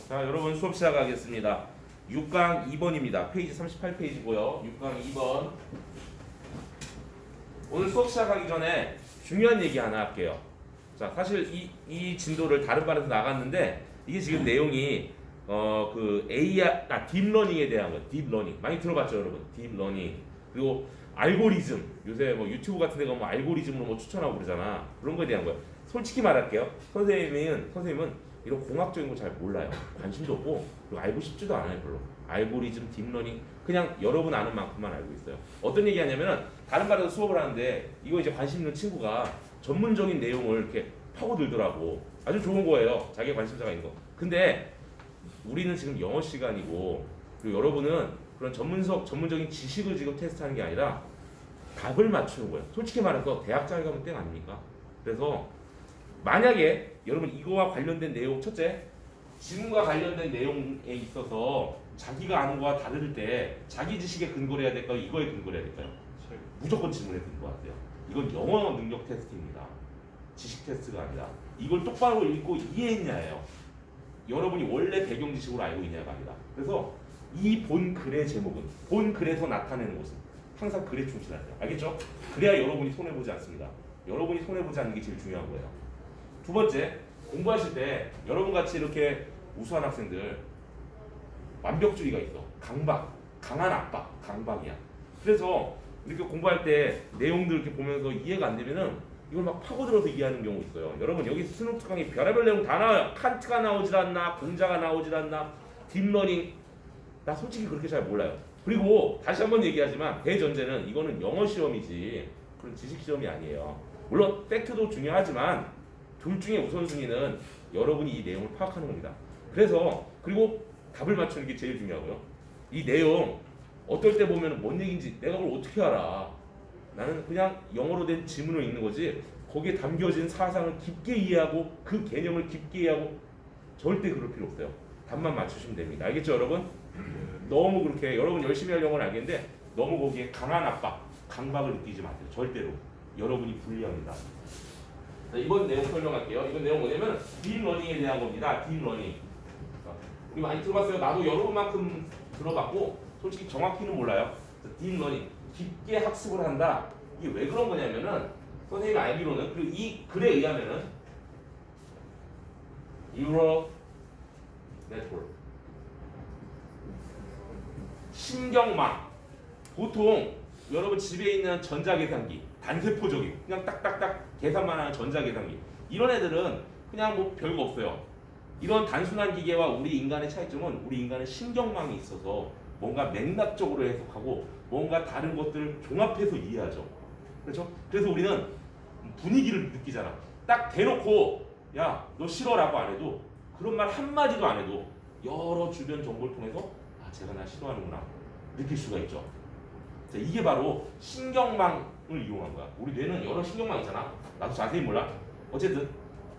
자, 여러분 수업 시작하겠습니다. 6강 2번입니다. 페이지 38페이지고요. 6강 2번. 오늘 수업 시작하기 전에 중요한 얘기 하나 할게요. 자, 사실 이 진도를 다른 반에서 나갔는데 이게 지금 내용이 딥러닝에 대한 거, 딥러닝 많이 들어봤죠, 여러분? 딥러닝 그리고 알고리즘, 요새 뭐 유튜브 같은 데 가면 알고리즘으로 뭐 추천하고 그러잖아. 그런 거에 대한 거예요. 솔직히 말할게요. 선생님은 이런 공학적인 거 잘 몰라요. 관심도 없고 그리고 알고 싶지도 않아요, 별로. 알고리즘, 딥러닝 그냥 여러분 아는 만큼만 알고 있어요. 어떤 얘기 하냐면은 다른 반에서 수업을 하는데 이거 이제 관심 있는 친구가 전문적인 내용을 이렇게 파고들더라고. 아주 좋은 거예요. 자기 관심사가 있는 거. 근데 우리는 지금 영어 시간이고 그리고 여러분은 그런 전문적인 지식을 지금 테스트하는 게 아니라 답을 맞추는 거예요. 솔직히 말해서 대학장에 가면 땡 아닙니까? 그래서 만약에 여러분 이거와 관련된 내용, 첫째 지문과 관련된 내용에 있어서 자기가 아는 거와 다를 때 자기 지식에 근거를 해야 될까요? 이거에 근거를 해야 될까요? 무조건 지문에 근거해야 돼요. 이건 영어 능력 테스트입니다. 지식 테스트가 아니라 이걸 똑바로 읽고 이해했냐예요. 여러분이 원래 배경 지식으로 알고 있냐가 아니라. 그래서 이 본 글의 제목은 본 글에서 나타내는 것은 항상 글에 충실하세요. 알겠죠? 그래야 여러분이 손해보지 않습니다. 여러분이 손해보지 않는 게 제일 중요한 거예요. 두 번째, 공부하실 때 여러분 같이 이렇게 우수한 학생들 완벽주의가 있어. 강한 압박, 강박이야. 그래서 이렇게 공부할 때 내용들 이렇게 보면서 이해가 안 되면은 이걸 막 파고들어서 이해하는 경우 있어요. 여러분 여기 스노트 강의 별의별 내용 다 나와요. 칸트가 나오질 않나, 공자가 나오질 않나, 딥러닝 나 솔직히 그렇게 잘 몰라요. 그리고 다시 한번 얘기하지만 대전제는 이거는 영어 시험이지 그런 지식 시험이 아니에요. 물론 팩트도 중요하지만 둘 중에 우선순위는 여러분이 이 내용을 파악하는 겁니다. 그래서 그리고 답을 맞추는 게 제일 중요하고요. 이 내용 어떨 때 보면 뭔 얘기인지 내가 그걸 어떻게 알아? 나는 그냥 영어로 된 지문을 읽는 거지 거기에 담겨진 사상을 깊게 이해하고 그 개념을 깊게 이해하고 절대 그럴 필요 없어요. 답만 맞추시면 됩니다. 알겠죠, 여러분? 너무 그렇게 여러분 열심히 하려고는 알겠는데 너무 거기에 강한 압박, 강박을 느끼지 마세요. 절대로. 여러분이 불리합니다. 자, 이번 내용 설명할게요. 이번 내용 뭐냐면 딥러닝에 대한 겁니다. 딥러닝. 우리 많이 들어봤어요. 나도 여러분만큼 들어봤고 솔직히 정확히는 몰라요. 딥러닝, 깊게 학습을 한다. 이게 왜 그런 거냐면은 선생님이 알기로는 그리고 이 글에 의하면은 뉴럴 네트워크 신경망 보통 여러분 집에 있는 전자계산기 단세포적인 그냥 딱딱딱 계산만 하는 전자계산기 이런 애들은 그냥 뭐 별거 없어요. 이런 단순한 기계와 우리 인간의 차이점은 우리 인간은 신경망이 있어서 뭔가 맥락적으로 해석하고 뭔가 다른 것들을 종합해서 이해하죠. 그렇죠? 그래서 우리는 분위기를 느끼잖아. 딱 대놓고 야, 너 싫어라고 안 해도 그런 말 한마디도 안 해도 여러 주변 정보를 통해서 아, 쟤가 나 싫어하는구나 느낄 수가 있죠. 자, 이게 바로 신경망을 이용한 거야. 우리 뇌는 여러 신경망 있잖아. 나도 자세히 몰라. 어쨌든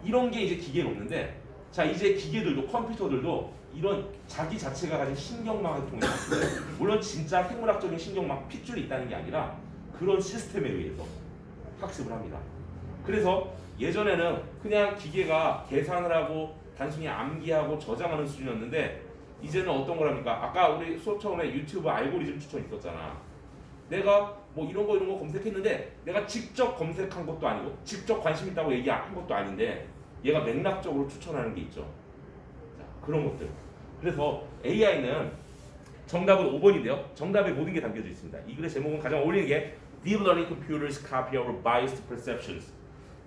이런 게 이제 기계에 없는데 자, 이제 기계들도 컴퓨터들도 이런 자기 자체가 가진 신경망을 통해서 물론 진짜 생물학적인 신경망 핏줄이 있다는 게 아니라 그런 시스템에 의해서 학습을 합니다. 그래서 예전에는 그냥 기계가 계산을 하고 단순히 암기하고 저장하는 수준이었는데 이제는 어떤 거랍니까? 아까 우리 수업 처음에 유튜브 알고리즘 추천 있었잖아. 내가 뭐 이런 거 검색했는데 내가 직접 검색한 것도 아니고 직접 관심 있다고 얘기한 것도 아닌데 얘가 맥락적으로 추천하는 게 있죠. 자, 그런 것들. 그래서 AI는 정답은 5번인데요. 정답에 모든 게 담겨져 있습니다. 이 글의 제목은 가장 어울리는 게 Deep Learning Computers Copy Our Biased Perceptions.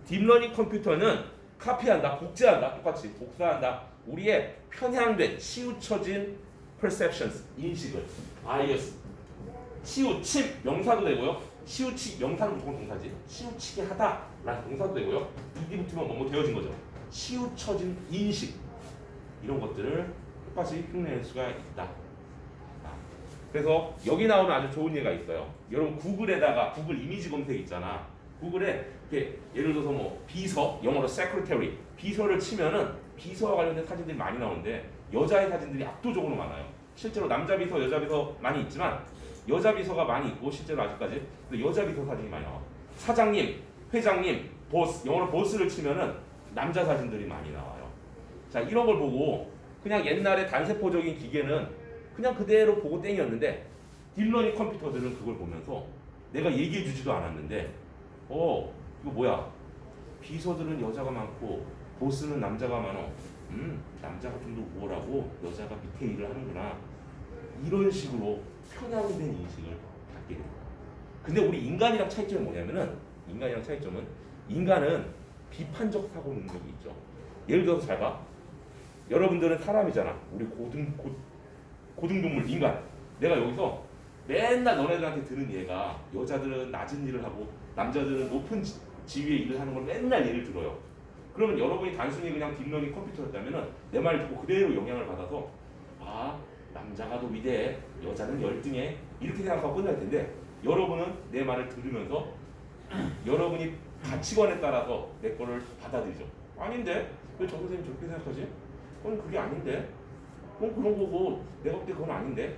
딥러닝 컴퓨터는 카피한다, 복제한다, 똑같이 복사한다. 우리의 편향된, 치우쳐진 perceptions, 인식을, bias, 치우침, 명사도 되고요. 명사는 무조건 동사지. 치우치게 하다라는 동사도 되고요. 이게 붙으면 뭐뭐 되어진 거죠. 치우쳐진 인식 이런 것들을 똑같이 흉내낼 수가 있다. 그래서 여기 나오는 아주 좋은 예가 있어요. 여러분 구글에다가 구글 이미지 검색 있잖아. 구글에 이렇게 예를 들어서 뭐 비서, 영어로 secretary, 비서를 치면은 비서와 관련된 사진들이 많이 나오는데 여자의 사진들이 압도적으로 많아요. 실제로 남자 비서, 여자 비서 많이 있지만 여자 비서가 많이 있고 실제로 아직까지 근데 여자 비서 사진이 많이 나와. 사장님, 회장님, 보스, 영어로 보스를 치면은 남자 사진들이 많이 나와요. 자, 이런 걸 보고 그냥 옛날에 단세포적인 기계는 그냥 그대로 보고 땡이었는데 딥러닝 컴퓨터들은 그걸 보면서 내가 얘기해 주지도 않았는데 이거 뭐야? 비서들은 여자가 많고 보스는 남자가 많어. 남자가 좀 더 우월하고 여자가 밑에 일을 하는구나. 이런 식으로 편향된 인식을 갖게 됩니다. 근데 우리 인간이랑 차이점이 뭐냐면은 인간은 비판적 사고 능력이 있죠. 예를 들어서 잘 봐. 여러분들은 사람이잖아. 우리 고등동물 인간. 내가 여기서 맨날 너네들한테 들은 얘가 여자들은 낮은 일을 하고 남자들은 높은 지위의 일을 하는 걸 맨날 예를 들어요. 그러면 여러분이 단순히 그냥 딥러닝 컴퓨터였다면은 내 말을 듣고 그대로 영향을 받아서 남자가 더 위대해, 여자는 열등해 이렇게 생각하고 끝날 텐데 여러분은 내 말을 들으면서 여러분이 가치관에 따라서 내 거를 받아들이죠. 아닌데? 왜 저 선생님 저렇게 생각하지? 그건 그게 아닌데? 그건 그런 거고 내가 볼 때 그건 아닌데?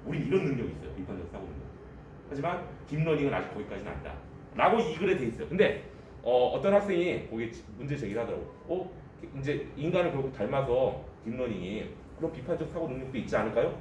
우린 이런 능력이 있어요. 비판적 사고 능력. 하지만 딥러닝은 아직 거기까지는 아니다 라고 이 글에 돼 있어요. 근데 어떤 학생이 거기에 문제 제기를 하더라고. 이제 인간을 결국 닮아서 딥러닝이 그런 비판적 사고 능력도 있지 않을까요?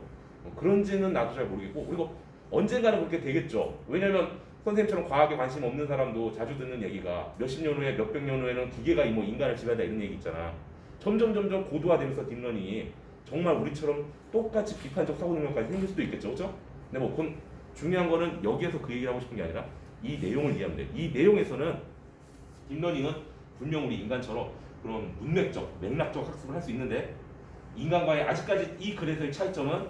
그런지는 나도 잘 모르겠고, 그리고 언젠가는 그렇게 되겠죠. 왜냐면 선생님처럼 과학에 관심 없는 사람도 자주 듣는 얘기가 몇십 년 후에 몇백 년 후에는 기계가 뭐 인간을 지배한다 이런 얘기 있잖아. 점점 고도화되면서 딥러닝이 정말 우리처럼 똑같이 비판적 사고 능력까지 생길 수도 있겠죠, 그렇죠? 근데 뭐 그건 중요한 거는 여기에서 그 얘기를 하고 싶은 게 아니라 이 내용을 이해하면 돼. 이 내용에서는 딥러닝은 분명 우리 인간처럼 그런 맥락적 학습을 할 수 있는데 인간과의 아직까지 이 글에서의 차이점은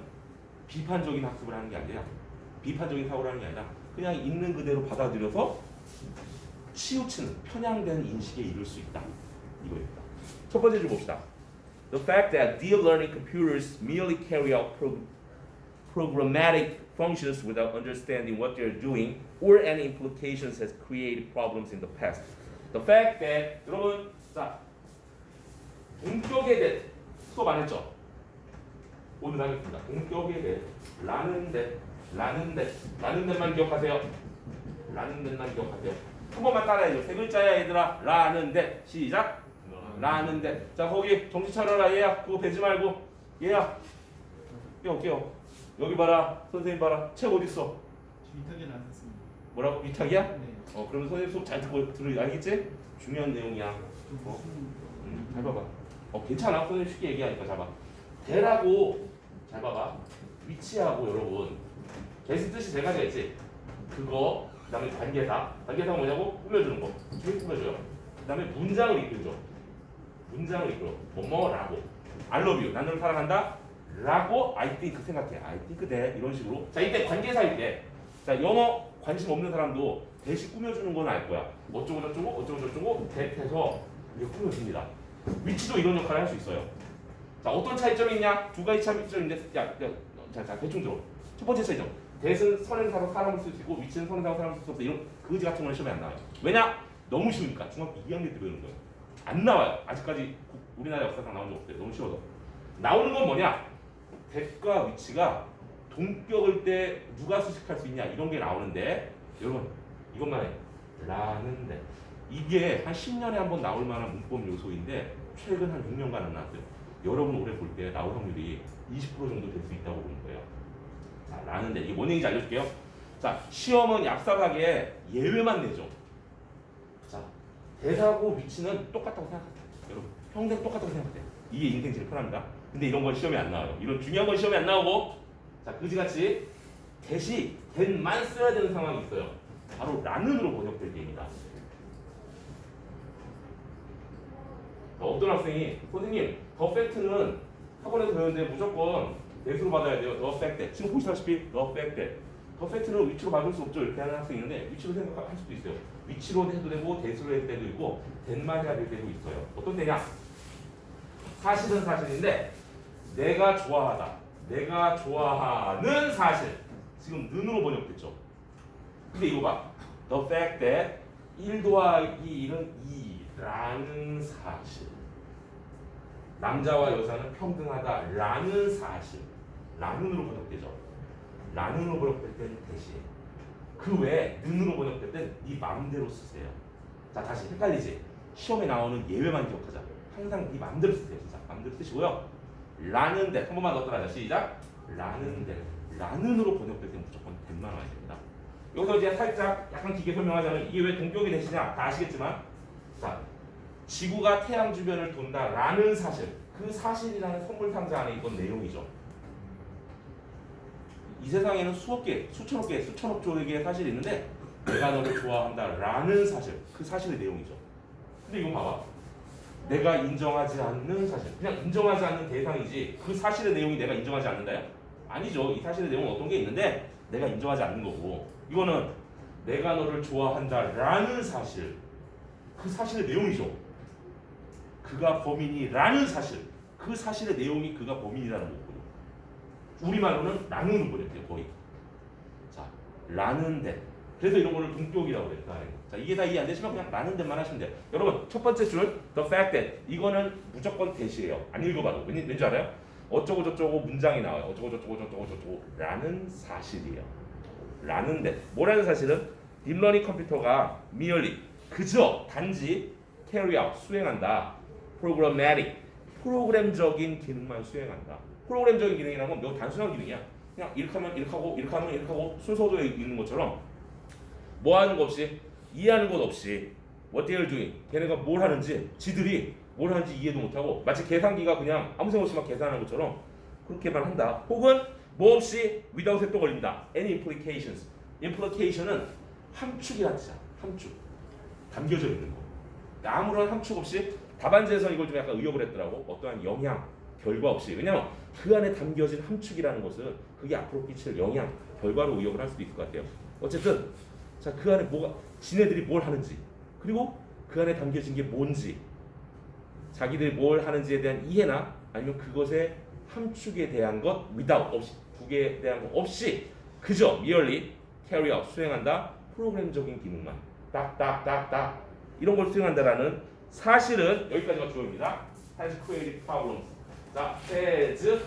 비판적인 학습을 하는 게 아니라 비판적인 사고를 하는 게 아니라 그냥 있는 그대로 받아들여서 치우치는 편향된 인식에 이를 수 있다. 이거입니다. 첫 번째 줄 봅시다. The fact that deep learning computers merely carry out programmatic functions without understanding what they're doing or any implications has created problems in the past. The fact that 여러분 자 본격에 대해 수업 안 했죠? 오늘 하겠습니다. 본격에 대해 라는 데만 기억하세요. 라는 데만 기억하세요. 한 번만 따라해줘. 세 글자야 얘들아. 라는 데 시작. 라는 데. 자 거기 정신 차려라 얘야. 그거 배지 말고 얘야. 깨워. 여기 봐라. 선생님 봐라. 책 어디 있어? 위탁에 나왔습니다. 뭐라고? 위탁이야? 네. 그러면 선생님 수업 잘 듣고 들어 알겠지? 중요한 내용이야. 잘 봐봐. 괜찮아. 선생님 쉽게 얘기하니까 잘 봐. 대라고 잘 봐봐. 위치하고 여러분 계속 뜻이 세 가지가 있지. 그거 그다음에 관계사. 관계사가 뭐냐고? 꾸며주는 거. 어떻게 꾸며줘요? 그다음에 문장을 이끌죠. 문장을 이끌어. 뭐뭐라고. I love you. 난 너를 사랑한다. 라고 I think 생각해. I think that 이런 식으로. 자 이때 관계사일 때. 자 영어 관심 없는 사람도 대신 꾸며주는 건 알 거야. 어쩌고 대해서 이렇게 꾸며줍니다. 위치도 이런 역할을 할 수 있어요. 자 어떤 차이점이 있냐? 두 가지 차이점인데 자 대충 들어. 첫 번째 차이점. 대는 선행사로 사람을 쓸 수 있고 위치는 선행사로 사람을 쓸 수 없어. 이런 거지 같은 건 시험에 안 나와요. 왜냐? 너무 쉬우니까. 중학교 2학년 때 배우는 거예요. 안 나와요. 아직까지 우리나라 역사상 나온 적 없대요. 너무 쉬워서. 나오는 건 뭐냐? 대과 위치가 동격일 때 누가 수식할 수 있냐 이런 게 나오는데 여러분 이것만 해. 라는데 이게 한 10년에 한 번 나올 만한 문법 요소인데 최근 한 6년간 안 나왔어요. 여러분 올해 볼 때 나올 확률이 20% 정도 될 수 있다고 보는 거예요. 자, 라는데 이게 뭔 얘기인지 알려줄게요. 자, 시험은 얍삽하게 예외만 내죠. 자, 대사고 위치는 똑같다고 생각하세요. 여러분 평생 똑같다고 생각하세요. 이게 인생 제일 편합니다. 근데 이런 건 시험에 안 나와요. 이런 중요한 건 시험에 안 나오고 자, 그지같이 대시 된만 써야 되는 상황이 있어요. 바로 라는으로 번역될 때입니다. 어떤 학생이 선생님 더 팩트는 학원에서 배우는데 무조건 대수로 받아야 돼요. 더 팩트. 지금 보시다시피 더 팩트. 더 팩트는 위치로 받을 수 없죠. 이렇게 하는 학생이 있는데 위치로 생각할 수도 있어요. 위치로 해도 되고 대수로 해도 때도 있고 된만 해야 될 때도 있어요. 어떤 때냐? 사실은 사실인데 내가 좋아하다. 내가 좋아하는 사실. 지금 는으로 번역됐죠. 근데 이거 봐. The fact that 1 더하기 1은 2라는 사실. 남자와 여자는 평등하다라는 사실. 라는으로 번역되죠. 라는으로 번역될 때는 대신. 그 외에 는으로 번역될 때는 네 마음대로 쓰세요. 자 다시 헷갈리지? 시험에 나오는 예외만 기억하자. 항상 네 마음대로 쓰세요. 진짜 마음대로 쓰시고요. 라는 데 한 번만 더 따라하자. 시작. 라는 데 라는으로 번역될 때는 무조건 된만 와야 됩니다. 여기서 이제 살짝 약간 길게 설명하자면 이게 왜 동격이 되시냐 다 아시겠지만 자 지구가 태양 주변을 돈다라는 사실 그 사실이라는 선물 상자 안에 있던 내용이죠. 이 세상에는 수억 개, 수천억 개, 수천억 조의 개의 사실이 있는데 내가 너를 좋아한다라는 사실 그 사실의 내용이죠. 근데 이거 봐봐. 내가 인정하지 않는 사실 그냥 인정하지 않는 대상이지 그 사실의 내용이 내가 인정하지 않는다요? 아니죠. 이 사실의 내용은 어떤 게 있는데 내가 인정하지 않는 거고 이거는 내가 너를 좋아한다라는 사실 그 사실의 내용이죠. 그가 범인이라는 사실 그 사실의 내용이 그가 범인이라는 거거든요. 우리말로는 라는으로 번역돼요 거의. 자 라는 데 그래서 이런 거를 동격이라고 그랬다. 자 이게 다 이해 안 되시면 그냥 라는 데만 하시면 돼요. 여러분 첫 번째 줄 the fact that 이거는 무조건 대시예요. 안 읽어봐도 왠지 알아요? 어쩌고 저쩌고 문장이 나와요. 어쩌고 저쩌고 저쩌고 저쩌고 라는 사실이에요. 라는 데 뭐라는 사실은 딥러닝 컴퓨터가 merely 그저 단지 carry out 수행한다. programmatic 프로그램적인 기능만 수행한다. 프로그램적인 기능이라는 건 매우 단순한 기능이야. 그냥 이렇게 하면 이렇게 하고 이렇게 하면 이렇게 하고 순서도에 있는 것처럼 뭐 하는 거 없이 이해하는 것 없이 what they are doing 걔네가 뭘 하는지 지들이 뭘 하는지 이해도 못하고 마치 계산기가 그냥 아무 생각 없이 막 계산하는 것처럼 그렇게만 한다. 혹은 뭐 없이 without에 또 걸립니다. any implications implication은 함축이라는 뜻이야. 함축 담겨져 있는 거. 아무런 함축 없이 답안지에서 이걸 좀 약간 의역을 했더라고. 어떠한 영향 결과 없이. 왜냐면 그 안에 담겨진 함축이라는 것은 그게 앞으로 끼칠 영향 결과로 의역을 할 수도 있을 것 같아요. 어쨌든 자 그 안에 뭐가 지네들이 뭘 하는지 그리고 그 안에 담겨진 게 뭔지 자기들이 뭘 하는지에 대한 이해나 아니면 그것의 함축에 대한 것 without 없이 두개에 대한 것 없이 그저 merely carry out 수행한다. 프로그램적인 기능만 딱딱딱딱 이런 걸 수행한다라는 사실은 여기까지가 주어입니다. has created problems. 자, has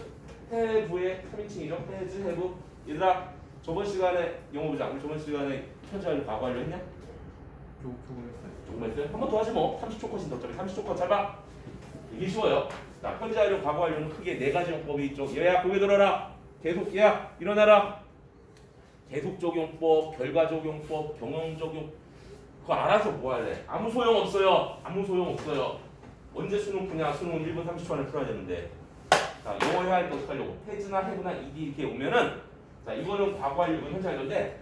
have의 3인칭이죠. has have 얘들아 저번 시간에 영어 보자. 우리 저번 시간에 현재 완료 과거 완료 했냐? 조금 했어요. 조금 했어요? 한 번 더 하지 뭐. 30초 컷인데 어차피 30초 컷 짧아. 이게 쉬워요. 자, 현재 완료 과거 완료는 크게 네 가지 용법이 있죠. 얘야 고개 들어라. 계속 야 일어나라. 계속 적용법, 결과 적용법, 경험 적용 그거 알아서 뭐 할래? 아무 소용 없어요. 아무 소용 없어요. 언제 수능 푸냐? 수능은 1분 30초 안에 풀어야 되는데. 자, 영어 해야 할 때 어떻게 하려고? has나 have나 ed 이렇게 오면은 자, 이거는 과거 완료, 이건 현재 완료인데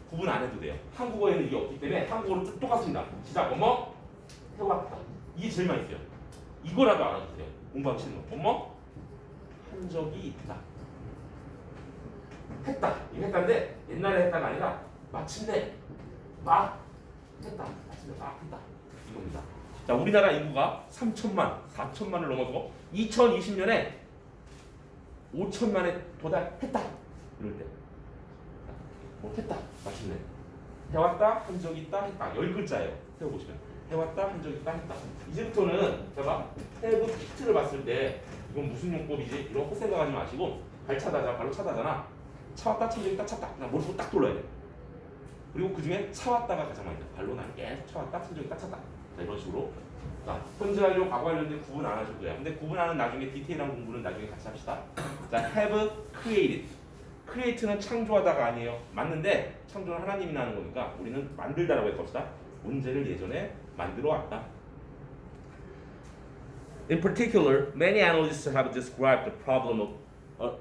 구분 안 해도 돼요. 한국어에는 이게 없기 때문에 한국어로 쭉 똑같습니다. 시작. 뭐뭐 해왔다. 이게 제일 많이 써요. 이거라도 알아두세요. 공부하기 싫은 거. 뭐뭐 한 적이 있다. 했다. 이거 했다인데 옛날에 했다가 아니라 마침내 막 했다. 마침내 막 했다. 이겁니다. 자, 우리나라 인구가 3천만, 4천만을 넘어서 2020년에 5천만에 도달했다. 이럴 때 못했다. 마침내 해왔다. 한 적 있다. 했다. 10글자예요. 세워보시면 해왔다. 한 적 있다. 했다. 이제부터는 제가 have 픽트를 봤을 때 이건 무슨 용법이지? 이런 거 생각하지 마시고 발 차다잖아. 발로 차다잖아. 차왔다. 참 적있다. 찼다. 그냥 머릿속으로 딱 돌려야 돼. 그리고 그 중에 차왔다가 가장 많이 돼. 발로 난 계속 차왔다. 참 적있다. 찼다. 자, 이런 식으로. 자, 현재 완료, 과거 완료인데 구분 안 하셔도 돼요. 근데 구분하는 나중에 디테일한 공부는 나중에 같이 합시다. 자, have created. create는 창조하다가 아니에요. 맞는데 창조는 하나님이 하는 거니까 우리는 만들다라고 해봅시다. 문제를 예전에 만들어 왔다. In particular, many analysts have described the problem of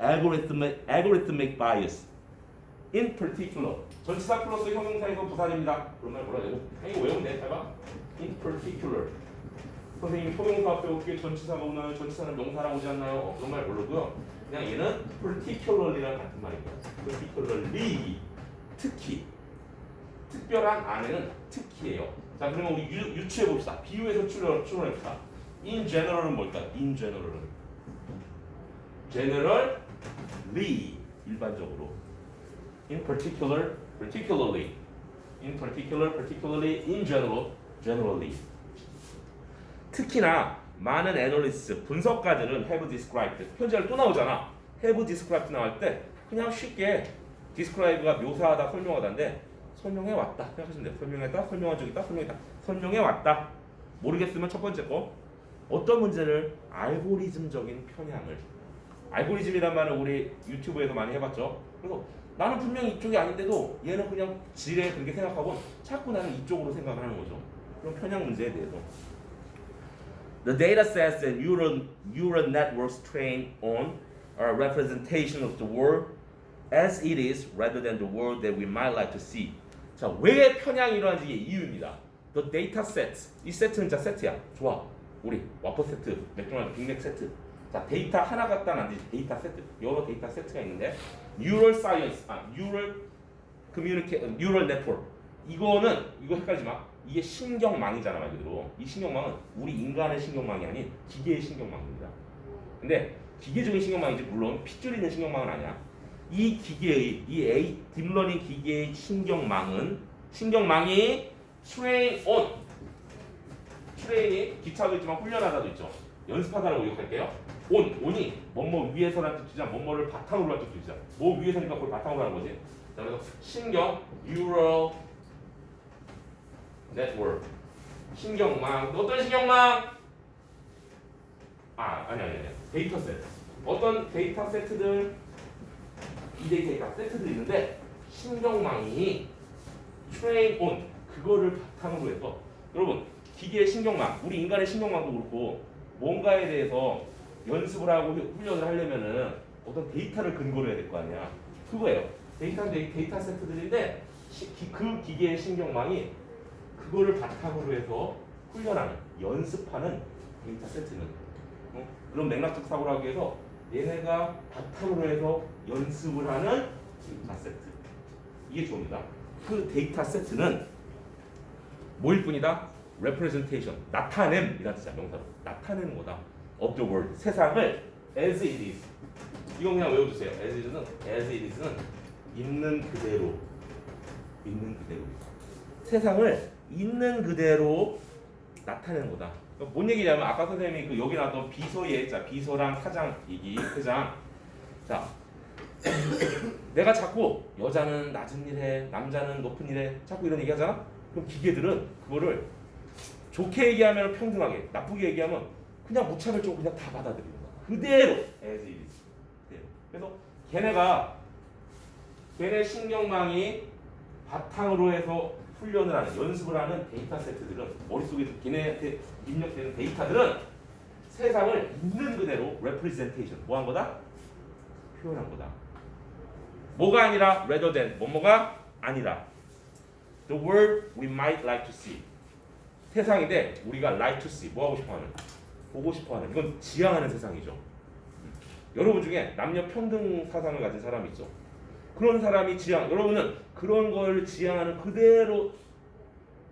algorithmic bias. In particular, 전치사 플러스 형용사에서 부사입니다. 그런 말 뭐라 되고? 이거 외우면 돼. 해봐. In particular. 선생님 형용사 앞에 어떻게 전치사가 오나요? 전치사는 명사랑 오지 않나요? 그런 말 모르고요. 그냥 얘는 particularly랑 같은 말입니다. particularly 특히 특별한 안에는 특히예요. 자, 그러면 우리 유추해 봅시다. 비유해서 추론해 봅시다. In general은 뭘까? In general은 generally 일반적으로. In particular, particularly. In particular, particularly. In general, generally. 특히나 많은 애널리스트, 분석가들은 have described, 현재를 또 나오잖아. have described 나올 때 그냥 쉽게 describe가 묘사하다, 설명하다인데 설명해왔다 생각하시면 돼요. 설명했다, 설명한 적 있다, 설명했다, 설명해왔다. 모르겠으면 첫 번째 거 어떤 문제를? 알고리즘적인 편향을. 알고리즘이란 말을 우리 유튜브에서 많이 해봤죠. 그래서 나는 분명히 이쪽이 아닌데도 얘는 그냥 지레 그렇게 생각하고 자꾸 나는 이쪽으로 생각을 하는 거죠. 그런 편향 문제에 대해서. The data sets that neural networks train on are a representation of the world as it is rather than the world that we might like to see. 자, 왜 편향이 일어나는지 이게 이유입니다. The data sets. 이 세트는 진짜 세트야. 좋아. 우리 와퍼 세트, 맥도날드 빅맥 세트. 자, 데이터 하나 갖다 놔지 데이터 세트. 여러 데이터 세트가 있는데 뉴럴 사이언스, 뉴럴 커뮤니케이션, 뉴럴 네트워크. 이거는 이거 헷갈리지 마. 이게 신경망이잖아 말 그대로. 이 신경망은 우리 인간의 신경망이 아닌 기계의 신경망입니다. 근데 기계적인 신경망이지 물론 핏줄 있는 신경망은 아니야. 이 기계의 이 딥러닝 기계의 신경망이 트레인이 기차도 있지만 훈련하다도 있죠. 연습하다라고 기억할게요. 온이 뭐뭐 위에서라는 뜻이잖아. 뭐뭐를 바탕으로 하는 뜻이잖아. 뭐 위에서니까 그걸 바탕으로 하는 거지. 자, 그래서 신경 뉴럴 네트워크 신경망. 어떤 신경망? 아니 데이터 세트. 어떤 데이터 세트들 이 데이터 세트들이 있는데 신경망이 트레인 온 그거를 바탕으로 해서 여러분 기계의 신경망 우리 인간의 신경망도 그렇고 뭔가에 대해서 연습을 하고 훈련을 하려면은 어떤 데이터를 근거로 해야 될 거 아니야. 그거예요. 데이터 세트들인데 그 기계의 신경망이 그거를 바탕으로 해서 훈련하는 연습하는 데이터 세트는 그런 맥락적 사고를 하기 위해서 얘네가 바탕으로 해서 연습을 하는 데이터 세트. 이게 좋습니다. 그 데이터 세트는 뭐일 뿐이다? representation, 나타냄이라는 뜻이야. 명사로. 나타내는 거다. of the world, 세상을 as it is. 이거 그냥 외워주세요. as it is는 있는 그대로. 세상을 있는 그대로 나타내는 거다. 뭔 얘기냐면 아까 선생님이 그 여기 나왔던 비서의 비서랑 사장 얘기 회장. 자, 내가 자꾸 여자는 낮은 일해, 남자는 높은 일해, 자꾸 이런 얘기하잖아. 그럼 기계들은 그거를 좋게 얘기하면 평등하게, 나쁘게 얘기하면 그냥 무차별적으로 그냥 다 받아들이는 거야. 그대로 as it is. 그래서 걔네 신경망이 바탕으로 해서 훈련을 하는, 연습을 하는 데이터 세트들은 머릿속에 걔네한테 입력되는 데이터들은 세상을 있는 그대로 representation, 뭐 한 거다? 표현한 거다. 뭐가 아니라 rather than, 뭐가 아니라 the world we might like to see. 세상인데 우리가 like to see, 뭐 하고 싶어하는? 보고 싶어하는. 이건 지향하는 세상이죠. 여러분 중에 남녀 평등 사상을 가진 사람이 있죠. 그런 사람이 여러분은 그런 걸 지향하는 그대로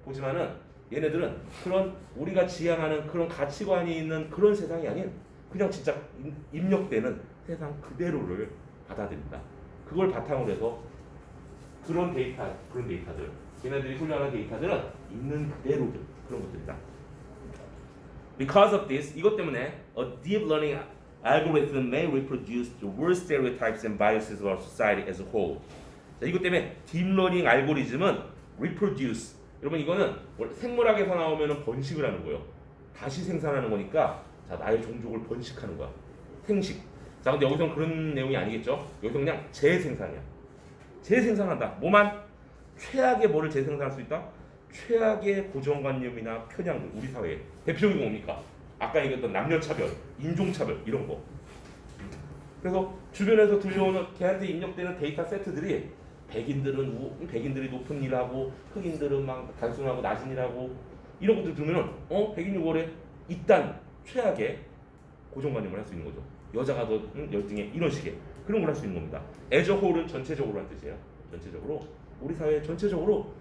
보지만은 얘네들은 그런 우리가 지향하는 그런 가치관이 있는 그런 세상이 아닌 그냥 진짜 입력되는 세상 그대로를 받아들인다. 그걸 바탕으로 해서 그런 데이터들, 얘네들이 훈련하는 데이터들은 있는 그대로들 그런 것들이다. Because of this, 이것 때문에 a deep learning algorithm may reproduce the worst stereotypes and biases of our society as a whole. 자, 이것 때문에 딥러닝 알고리즘은 reproduce. 여러분 이거는 생물학에서 나오면은 번식을 하는 거예요. 다시 생산하는 거니까 자 나의 종족을 번식하는 거야. 생식. 자 근데 여기서는 그런 내용이 아니겠죠? 여기서 그냥 재생산이야. 재생산한다. 뭐만? 최악의 뭐를 재생산할 수 있다? 최악의 고정관념이나 편향들 우리 사회에 대표적인 게 뭡니까? 아까 얘기했던 남녀차별, 인종차별 이런 거. 그래서 주변에서 들려오는 걔한테 입력되는 데이터 세트들이 백인들이 높은 일하고 흑인들은 막 단순하고 낮은 일하고 이런 것들 들으면은 백인 요거래 이딴 최악의 고정관념을 할 수 있는 거죠. 여자가 더 열등해 이런 식의 그런 걸 할 수 있는 겁니다. as a whole은 전체적으로 한 뜻이에요. 전체적으로 우리 사회 전체적으로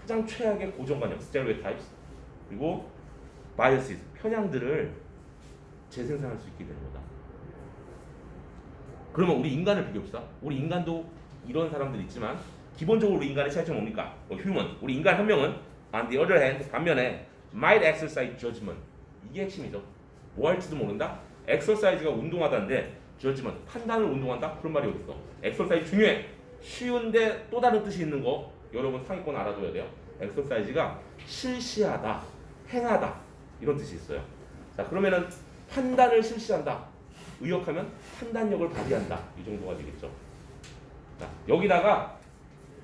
가장 최악의 고정관념, stereotypes 그리고 biases, 편향들을 재생산할 수 있게 되는 거다. 그러면 우리 인간을 비교합시다. 우리 인간도 이런 사람들 있지만 기본적으로 우리 인간의 차이점은 뭡니까? human, 우리 인간 한 명은 on the other hand, 반면에 might exercise judgment. 이게 핵심이죠. 뭐 할지도 모른다? exercise가 운동하다인데 judgment, 판단을 운동한다? 그런 말이 어디 있어? exercise 중요해. 쉬운데 또 다른 뜻이 있는 거 여러분 상위권 알아둬야 돼요. exercise가 실시하다, 행하다 이런 뜻이 있어요. 자 그러면은 판단을 실시한다. 의역하면 판단력을 발휘한다. 이 정도가 되겠죠. 자 여기다가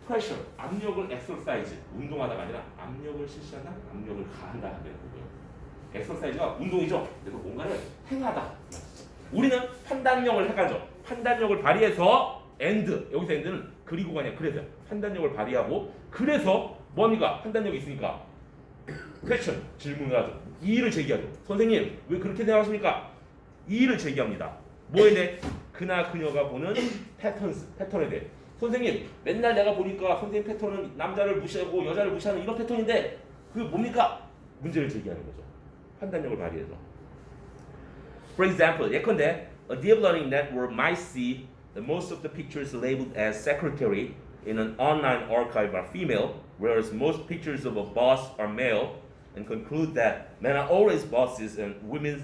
pressure, 압력을 exercise, 운동하다가 아니라 압력을 실시한다, 압력을 가한다 하는 거고요. exercise가 운동이죠. 그래서 뭔가를 행하다. 우리는 판단력을 해가죠. 판단력을 발휘해서 and, 여기서 and는 그리고가 아니라 그래서 판단력을 발휘하고 그래서 뭡니까? 판단력이 있으니까 question, 질문을 하죠. 이의를 제기하죠. 선생님 왜 그렇게 생각하십니까? 이의를 제기합니다. 뭐에 대해? 그나 그녀가 보는 패턴에 대해. 선생님 맨날 내가 보니까 선생님 패턴은 남자를 무시하고 여자를 무시하는 이런 패턴인데 그게 뭡니까? 문제를 제기하는 거죠. 판단력을 발휘해서. For example, 예컨대 a deep learning network might see that most of the pictures labeled as secretary in an online archive are female, whereas most pictures of a boss are male, and conclude that men are always bosses and women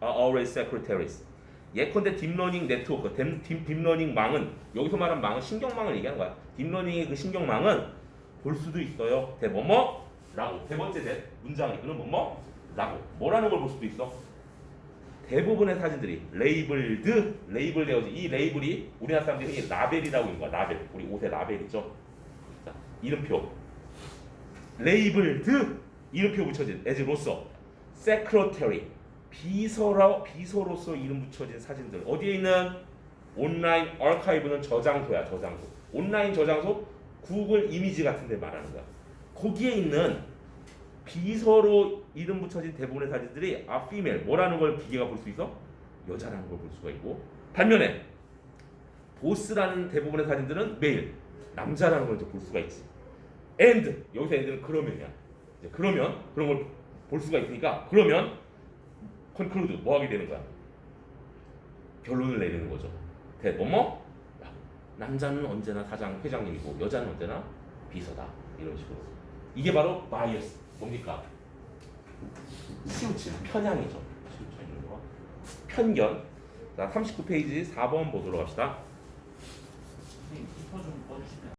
are always secretaries. 예컨대 딥러닝 네트워크, 딥러닝 망은 여기서 말하는 망은 신경망을 얘기하는 거야. 딥러닝의 그 신경망은 볼 수도 있어요. 대뭐뭐라고 세 번째 대 문장이 그는 뭐뭐라고 뭐라는 걸 볼 수도 있어. 대부분의 사진들이 레이블되어지. 이 레이블이 우리나라 사람들이 흔히 라벨이라고 있는 거야. 라벨. 우리 옷에 라벨 있죠. 자, 이름표. 레이블드 이름표 붙여진 as로서 secretary 비서로서 이름 붙여진 사진들 어디에 있는 온라인 아카이브는 저장소야. 저장소. 온라인 저장소 구글 이미지 같은 데 말하는 거야. 거기에 있는 비서로 이름 붙여진 대부분의 사진들이 are female. 뭐라는 걸 기계가 볼 수 있어? 여자라는 걸 볼 수가 있고 반면에 보스라는 대부분의 사진들은 male. 남자라는 걸 이제 볼 수가 있지. and 여기서 and는 그러면이야. 이제 그러면 그런 걸 볼 수가 있으니까 그러면 conclude 뭐 하게 되는 거야? 결론을 내리는 거죠. 뭐뭐? 남자는 언제나 회장님이고 여자는 언제나 비서다. 이런 식으로. 이게 바로 bias. 뭡니까? 치우침, 편향이죠. 치우침 거. 편견. 자, 39페이지 4번 보도록 합시다. 선생님, 키퍼 좀 꺼주시면